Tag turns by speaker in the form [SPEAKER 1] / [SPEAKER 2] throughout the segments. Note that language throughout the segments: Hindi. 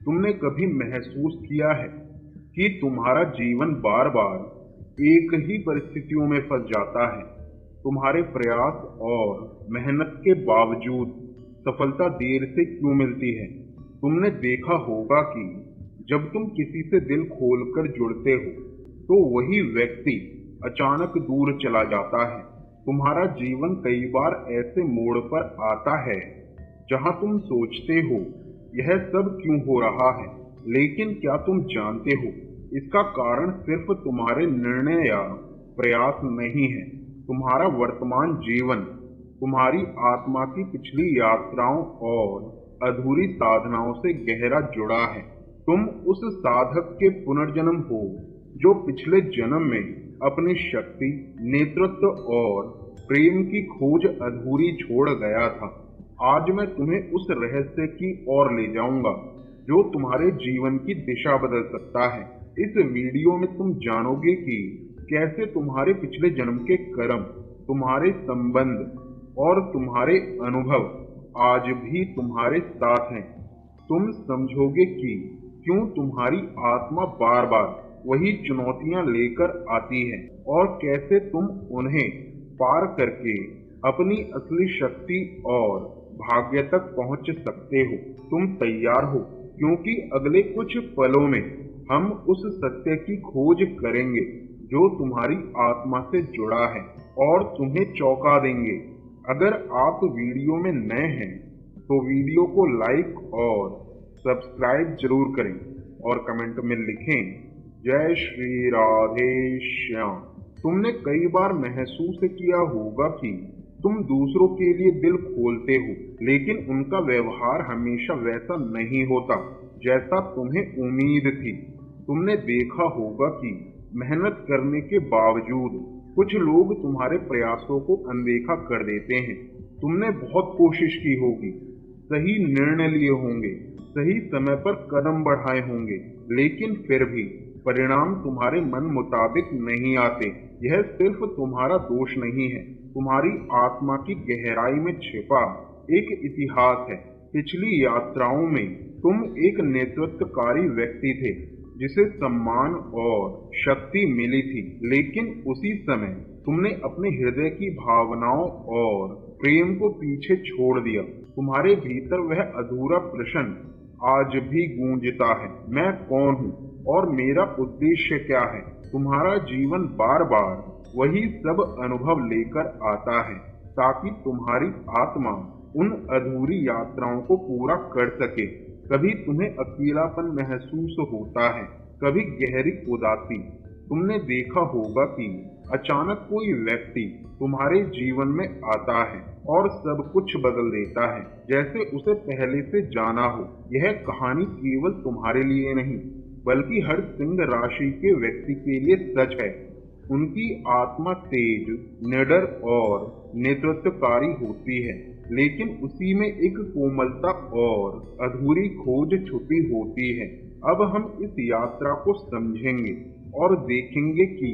[SPEAKER 1] तुमने कभी महसूस किया है कि तुम्हारा जीवन बार बार एक ही परिस्थितियों में फंस जाता है? तुम्हारे प्रयास और मेहनत के बावजूद सफलता देर से क्यों मिलती है? तुमने देखा होगा कि जब तुम किसी से दिल खोलकर जुड़ते हो तो वही व्यक्ति अचानक दूर चला जाता है। तुम्हारा जीवन कई बार ऐसे मोड़ पर आता है जहां तुम सोचते हो यह सब क्यों हो रहा है, लेकिन क्या तुम जानते हो इसका कारण सिर्फ तुम्हारे निर्णय या प्रयास नहीं है। तुम्हारा वर्तमान जीवन तुम्हारी आत्मा की पिछली यात्राओं और अधूरी साधनाओं से गहरा जुड़ा है। तुम उस साधक के पुनर्जन्म हो जो पिछले जन्म में अपनी शक्ति, नेतृत्व और प्रेम की खोज अधूरी छोड़ गया था। आज मैं तुम्हें उस रहस्य की ओर ले जाऊंगा जो तुम्हारे जीवन की दिशा बदल सकता है। इस वीडियो में तुम जानोगे कि कैसे तुम्हारे पिछले जन्म के कर्म, तुम्हारे संबंध और तुम्हारे अनुभव आज भी तुम्हारे साथ हैं। तुम समझोगे कि क्यों तुम्हारी आत्मा बार बार वही चुनौतियां लेकर आती है और कैसे तुम उन्हें पार करके अपनी असली शक्ति और भाग्य तक पहुंच सकते हो। तुम तैयार हो? क्योंकि अगले कुछ पलों में हम उस सत्य की खोज करेंगे जो तुम्हारी आत्मा से जुड़ा है और तुम्हें चौंका देंगे। अगर आप वीडियो में नए हैं तो वीडियो को लाइक और सब्सक्राइब जरूर करें और कमेंट में लिखें जय श्री राधे श्याम। तुमने कई बार महसूस किया होगा कि तुम दूसरों के लिए दिल खोलते हो, लेकिन उनका व्यवहार हमेशा वैसा नहीं होता जैसा तुम्हें उम्मीद थी। तुमने देखा होगा कि मेहनत करने के बावजूद कुछ लोग तुम्हारे प्रयासों को अनदेखा कर देते हैं। तुमने बहुत कोशिश की होगी, सही निर्णय लिए होंगे, सही समय पर कदम बढ़ाए होंगे, लेकिन फिर भी परिणाम तुम्हारे मन मुताबिक नहीं आते। यह सिर्फ तुम्हारा दोष नहीं है, तुम्हारी आत्मा की गहराई में छिपा एक इतिहास है। पिछली यात्राओं में तुम एक नेतृत्वकारी व्यक्ति थे जिसे सम्मान और शक्ति मिली थी, लेकिन उसी समय तुमने अपने हृदय की भावनाओं और प्रेम को पीछे छोड़ दिया। तुम्हारे भीतर वह अधूरा प्रश्न आज भी गूंजता है, मैं कौन हूँ और मेरा उद्देश्य क्या है? तुम्हारा जीवन बार बार वही सब अनुभव लेकर आता है ताकि तुम्हारी आत्मा उन अधूरी यात्राओं को पूरा कर सके। कभी तुम्हें अकेलापन महसूस होता है, कभी गहरी उदासी। तुमने देखा होगा कि अचानक कोई व्यक्ति तुम्हारे जीवन में आता है और सब कुछ बदल देता है जैसे उसे पहले से जाना हो। यह कहानी केवल तुम्हारे लिए नहीं बल्कि हर सिंह राशि के व्यक्ति के लिए सच है। उनकी आत्मा तेज, निडर और नेतृत्वकारी होती है, लेकिन उसी में एक कोमलता और अधूरी खोज छुपी होती है। अब हम इस यात्रा को समझेंगे और देखेंगे कि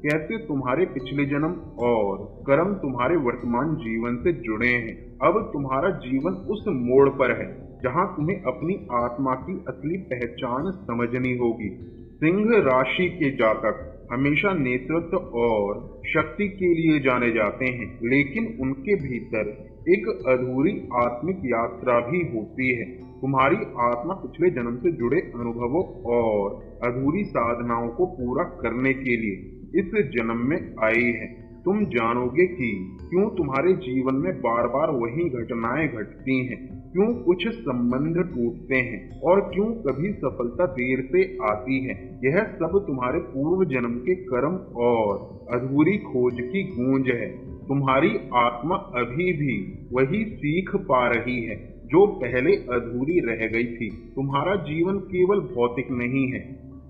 [SPEAKER 1] कैसे तुम्हारे पिछले जन्म और कर्म तुम्हारे वर्तमान जीवन से जुड़े हैं। अब तुम्हारा जीवन उस मोड़ पर है जहां तुम्हें अपनी आत्मा की असली पहचान समझनी होगी। सिंह राशि के जातक हमेशा नेतृत्व और शक्ति के लिए जाने जाते हैं, लेकिन उनके भीतर एक अधूरी आत्मिक यात्रा भी होती है। तुम्हारी आत्मा पिछले जन्म से जुड़े अनुभवों और अधूरी साधनाओं को पूरा करने के लिए इस जन्म में आई है। तुम जानोगे कि क्यों तुम्हारे जीवन में बार बार वही घटनाएं घटती हैं, क्यों कुछ संबंध टूटते हैं और क्यों कभी सफलता देर से आती है। यह सब तुम्हारे पूर्व जन्म के कर्म और अधूरी खोज की गूंज है। तुम्हारी आत्मा अभी भी वही सीख पा रही है जो पहले अधूरी रह गई थी। तुम्हारा जीवन केवल भौतिक नहीं है,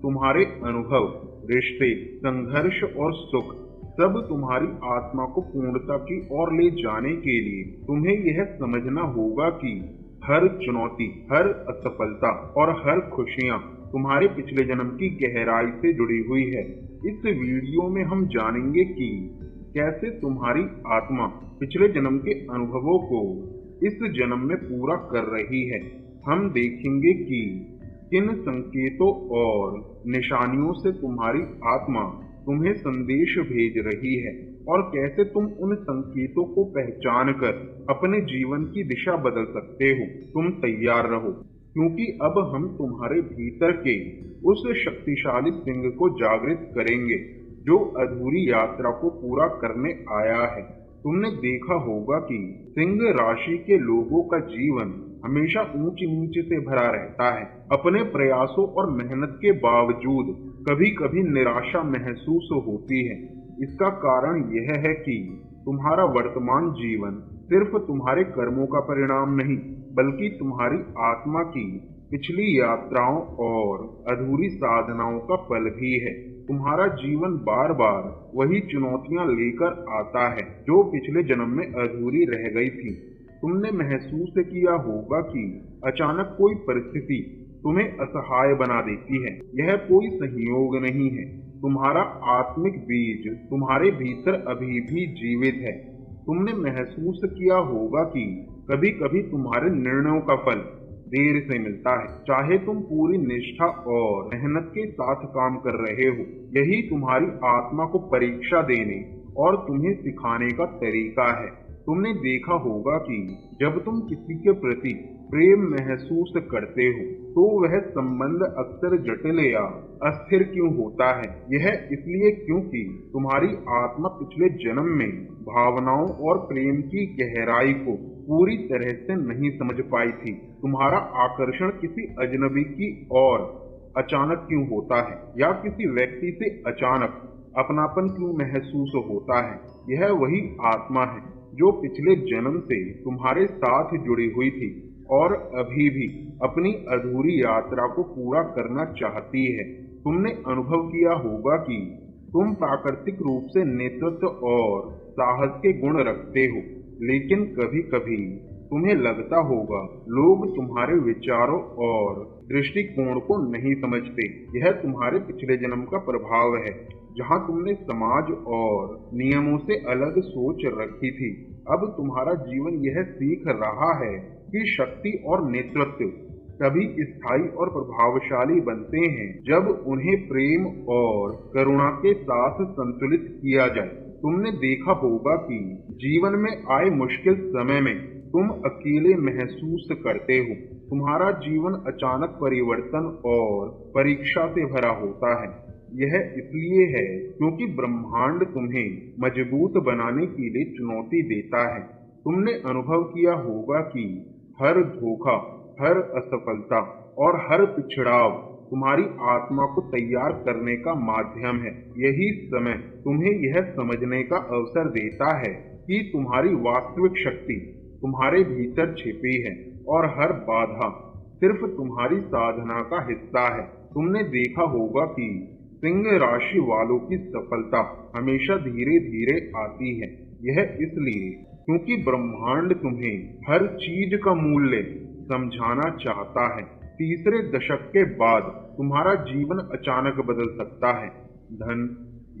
[SPEAKER 1] तुम्हारे अनुभव, रिश्ते, संघर्ष और सुख सब तुम्हारी आत्मा को पूर्णता की ओर ले जाने के लिए तुम्हें यह समझना होगा कि हर चुनौती, हर असफलता और हर खुशियां तुम्हारे पिछले जन्म की गहराई से जुड़ी हुई है। इस वीडियो में हम जानेंगे कि कैसे तुम्हारी आत्मा पिछले जन्म के अनुभवों को इस जन्म में पूरा कर रही है। हम देखेंगे कि किन संकेतों और निशानियों से तुम्हारी आत्मा तुम्हें संदेश भेज रही है और कैसे तुम उन संकेतों को पहचान कर अपने जीवन की दिशा बदल सकते हो। तुम तैयार रहो, क्योंकि अब हम तुम्हारे भीतर के उस शक्तिशाली सिंह को जागृत करेंगे जो अधूरी यात्रा को पूरा करने आया है। तुमने देखा होगा कि सिंह राशि के लोगों का जीवन हमेशा ऊंच नीच से भरा रहता है। अपने प्रयासों और मेहनत के बावजूद कभी कभी निराशा महसूस होती है। इसका कारण यह है कि तुम्हारा वर्तमान जीवन सिर्फ तुम्हारे कर्मों का परिणाम नहीं, बल्कि तुम्हारी आत्मा की पिछली यात्राओं और अधूरी साधनाओं का फल भी है। तुम्हारा जीवन बार बार वही चुनौतियां लेकर आता है जो पिछले जन्म में अधूरी रह गई थी। तुमने महसूस किया होगा कि अचानक कोई परिस्थिति तुम्हें असहाय बना देती है। यह कोई संयोग नहीं है, तुम्हारा आत्मिक बीज तुम्हारे भीतर अभी भी जीवित है। तुमने महसूस किया होगा कि कभी कभी तुम्हारे निर्णयों का फल देर से मिलता है, चाहे तुम पूरी निष्ठा और मेहनत के साथ काम कर रहे हो। यही तुम्हारी आत्मा को परीक्षा देने और तुम्हें सिखाने का तरीका है। तुमने देखा होगा कि जब तुम किसी के प्रति प्रेम महसूस करते हो तो वह संबंध अक्सर जटिल या अस्थिर क्यों होता है। यह इसलिए क्योंकि तुम्हारी आत्मा पिछले जन्म में भावनाओं और प्रेम की गहराई को पूरी तरह से नहीं समझ पाई थी। तुम्हारा आकर्षण किसी अजनबी की ओर अचानक क्यों होता है या किसी व्यक्ति से अचानक अपनापन क्यों महसूस होता है। यह वही आत्मा है जो पिछले जन्म से तुम्हारे साथ जुड़ी हुई थी और अभी भी अपनी अधूरी यात्रा को पूरा करना चाहती है। तुमने अनुभव किया होगा कि तुम प्राकृतिक रूप से नेतृत्व और साहस के गुण रखते हो, लेकिन कभी कभी तुम्हें लगता होगा लोग तुम्हारे विचारों और दृष्टिकोण को नहीं समझते। यह तुम्हारे पिछले जन्म का प्रभाव है, जहां तुमने समाज और नियमों से अलग सोच रखी थी। अब तुम्हारा जीवन यह सीख रहा है कि शक्ति और नेतृत्व तभी स्थायी और प्रभावशाली बनते हैं जब उन्हें प्रेम और करुणा के साथ संतुलित किया जाए। तुमने देखा होगा कि जीवन में आए मुश्किल समय में तुम अकेले महसूस करते हो। तुम्हारा जीवन अचानक परिवर्तन और परीक्षा से भरा होता है। यह इसलिए है क्योंकि ब्रह्मांड तुम्हें मजबूत बनाने के लिए चुनौती देता है। तुमने अनुभव किया होगा कि हर धोखा, हर असफलता और हर पिछड़ाव तुम्हारी आत्मा को तैयार करने का माध्यम है। यही समय तुम्हें यह समझने का अवसर देता है कि तुम्हारी वास्तविक शक्ति तुम्हारे भीतर छिपी है और हर बाधा सिर्फ तुम्हारी साधना का हिस्सा है। तुमने देखा होगा कि सिंह राशि वालों की सफलता हमेशा धीरे धीरे आती है। यह इसलिए क्योंकि ब्रह्मांड तुम्हें हर चीज का मूल्य समझाना चाहता है। तीसरे दशक के बाद तुम्हारा जीवन अचानक बदल सकता है। धन,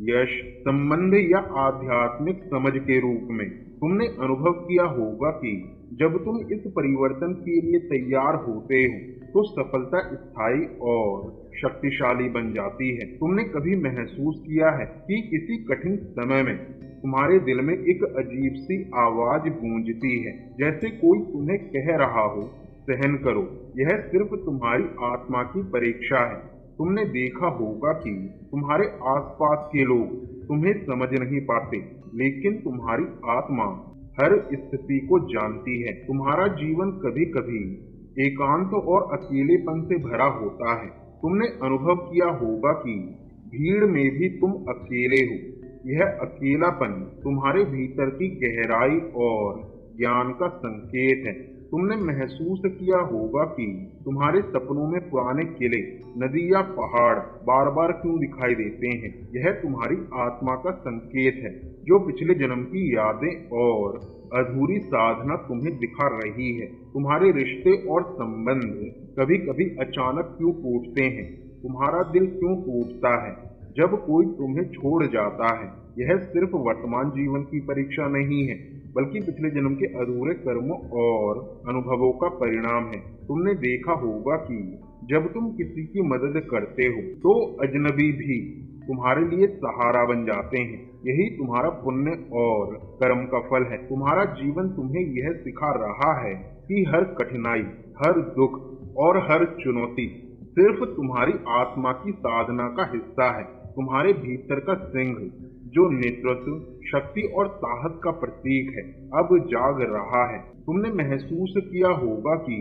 [SPEAKER 1] यश, संबंध या आध्यात्मिक समझ के रूप में तुमने अनुभव किया होगा कि जब तुम इस परिवर्तन के लिए तैयार होते हो तो सफलता स्थायी और शक्तिशाली बन जाती है। तुमने कभी महसूस किया है कि किसी कठिन समय में तुम्हारे दिल में एक अजीब सी आवाज गूंजती है, जैसे कोई तुम्हें कह रहा हो सहन करो, यह सिर्फ तुम्हारी आत्मा की परीक्षा है। तुमने देखा होगा कि तुम्हारे आसपास के लोग तुम्हें समझ नहीं पाते, लेकिन तुम्हारी आत्मा हर स्थिति को जानती है। तुम्हारा जीवन कभी कभी एकांत और अकेलेपन से भरा होता है। तुमने अनुभव किया होगा कि भीड़ में भी तुम अकेले हो। यह अकेलापन तुम्हारे भीतर की गहराई और ज्ञान का संकेत है। तुमने महसूस किया होगा कि तुम्हारे सपनों में पुराने किले, नदी या पहाड़ बार बार क्यों दिखाई देते हैं। यह तुम्हारी आत्मा का संकेत है जो पिछले जन्म की यादें और अधूरी साधना तुम्हें दिखा रही है। तुम्हारे रिश्ते और संबंध कभी कभी अचानक क्यों टूटते हैं, तुम्हारा दिल क्यों टूटता है जब कोई तुम्हें छोड़ जाता है। यह सिर्फ वर्तमान जीवन की परीक्षा नहीं है, बल्कि पिछले जन्म के अधूरे कर्मों और अनुभवों का परिणाम है। तुमने देखा होगा कि जब तुम किसी की मदद करते हो तो अजनबी भी तुम्हारे लिए सहारा बन जाते हैं। यही तुम्हारा पुण्य और कर्म का फल है। तुम्हारा जीवन तुम्हें यह सिखा रहा है कि हर कठिनाई, हर दुख और हर चुनौती सिर्फ तुम्हारी आत्मा की साधना का हिस्सा है। तुम्हारे भीतर का सिंह, जो नेतृत्व, शक्ति और साहस का प्रतीक है, अब जाग रहा है। तुमने महसूस किया होगा कि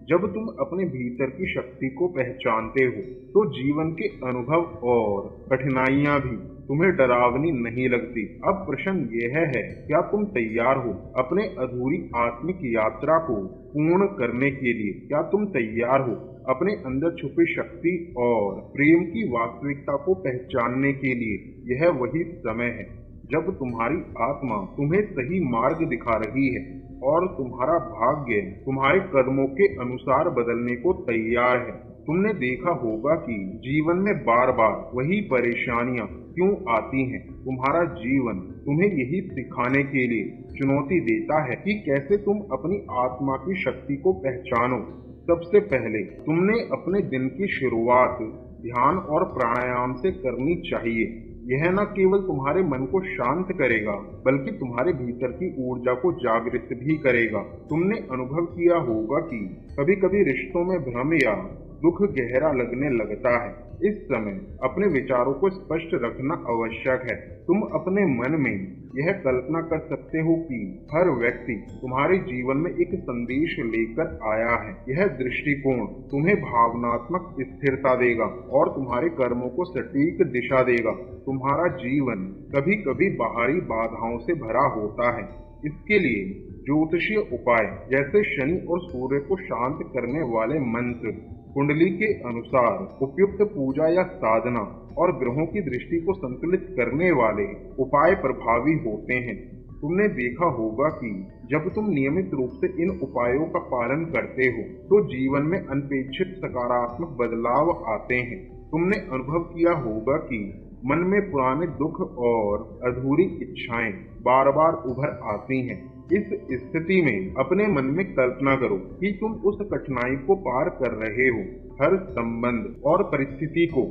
[SPEAKER 1] जब तुम अपने भीतर की शक्ति को पहचानते हो तो जीवन के अनुभव और कठिनाइयां भी तुम्हें डरावनी नहीं लगती। अब प्रश्न यह है, क्या तुम तैयार हो अपने अधूरी आत्मिक यात्रा को पूर्ण करने के लिए? क्या तुम तैयार हो अपने अंदर छुपी शक्ति और प्रेम की वास्तविकता को पहचानने के लिए? यह वही समय है जब तुम्हारी आत्मा तुम्हें सही मार्ग दिखा रही है और तुम्हारा भाग्य तुम्हारे कदमों के अनुसार बदलने को तैयार है। तुमने देखा होगा कि जीवन में बार बार वही परेशानियां क्यों आती हैं। तुम्हारा जीवन तुम्हें यही सिखाने के लिए चुनौती देता है कि कैसे तुम अपनी आत्मा की शक्ति को पहचानो। सबसे पहले तुमने अपने दिन की शुरुआत ध्यान और प्राणायाम से करनी चाहिए। यह न केवल तुम्हारे मन को शांत करेगा बल्कि तुम्हारे भीतर की ऊर्जा को जागृत भी करेगा। तुमने अनुभव किया होगा कि कभी कभी रिश्तों में भ्रम या दुख गहरा लगने लगता है। इस समय अपने विचारों को स्पष्ट रखना आवश्यक है। तुम अपने मन में यह कल्पना कर सकते हो कि हर व्यक्ति तुम्हारे जीवन में एक संदेश लेकर आया है। यह दृष्टिकोण तुम्हें भावनात्मक स्थिरता देगा और तुम्हारे कर्मों को सटीक दिशा देगा। तुम्हारा जीवन कभी कभी बाहरी बाधाओं से भरा होता है। इसके लिए ज्योतिषीय उपाय जैसे शनि और सूर्य को शांत करने वाले मंत्र, कुंडली के अनुसार उपयुक्त पूजा या साधना और ग्रहों की दृष्टि को संतुलित करने वाले उपाय प्रभावी होते हैं। तुमने देखा होगा कि जब तुम नियमित रूप से इन उपायों का पालन करते हो तो जीवन में अनपेक्षित सकारात्मक बदलाव आते हैं। तुमने अनुभव किया होगा कि मन में पुराने दुख और अधूरी इच्छाएं बार बार उभर आती हैं। इस स्थिति में अपने मन में कल्पना करो कि तुम उस कठिनाई को पार कर रहे हो। हर संबंध और परिस्थिति को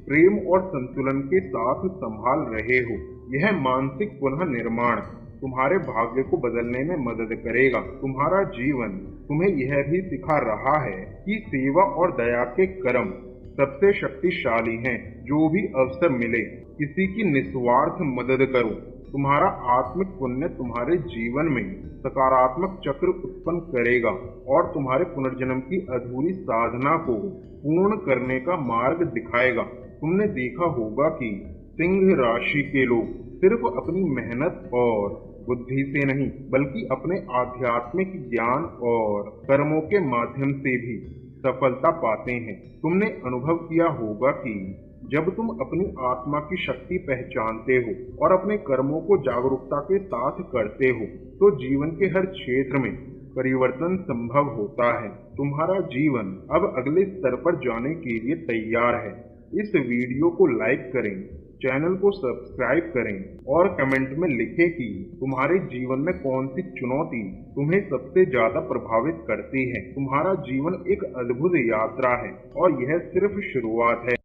[SPEAKER 1] प्रेम और संतुलन के साथ संभाल रहे हो। यह मानसिक पुनः निर्माण तुम्हारे भाग्य को बदलने में मदद करेगा। तुम्हारा जीवन तुम्हें यह भी सिखा रहा है कि सेवा और दया के कर्म सबसे शक्तिशाली हैं। जो भी अवसर मिले किसी की निस्वार्थ मदद करो। तुम्हारा आत्मिक पुण्य तुम्हारे जीवन में सकारात्मक चक्र उत्पन्न करेगा और तुम्हारे पुनर्जन्म की अधूरी साधना को पूर्ण करने का मार्ग दिखाएगा। तुमने देखा होगा कि सिंह राशि के लोग सिर्फ अपनी मेहनत और बुद्धि से नहीं बल्कि अपने आध्यात्मिक ज्ञान और कर्मों के माध्यम से भी सफलता पाते हैं। तुमने अनुभव किया होगा कि जब तुम अपनी आत्मा की शक्ति पहचानते हो और अपने कर्मों को जागरूकता के साथ करते हो तो जीवन के हर क्षेत्र में परिवर्तन संभव होता है। तुम्हारा जीवन अब अगले स्तर पर जाने के लिए तैयार है। इस वीडियो को लाइक करें, चैनल को सब्सक्राइब करें और कमेंट में लिखें कि तुम्हारे जीवन में कौन सी चुनौती तुम्हें सबसे ज्यादा प्रभावित करती है। तुम्हारा जीवन एक अद्भुत यात्रा है और यह सिर्फ शुरुआत है।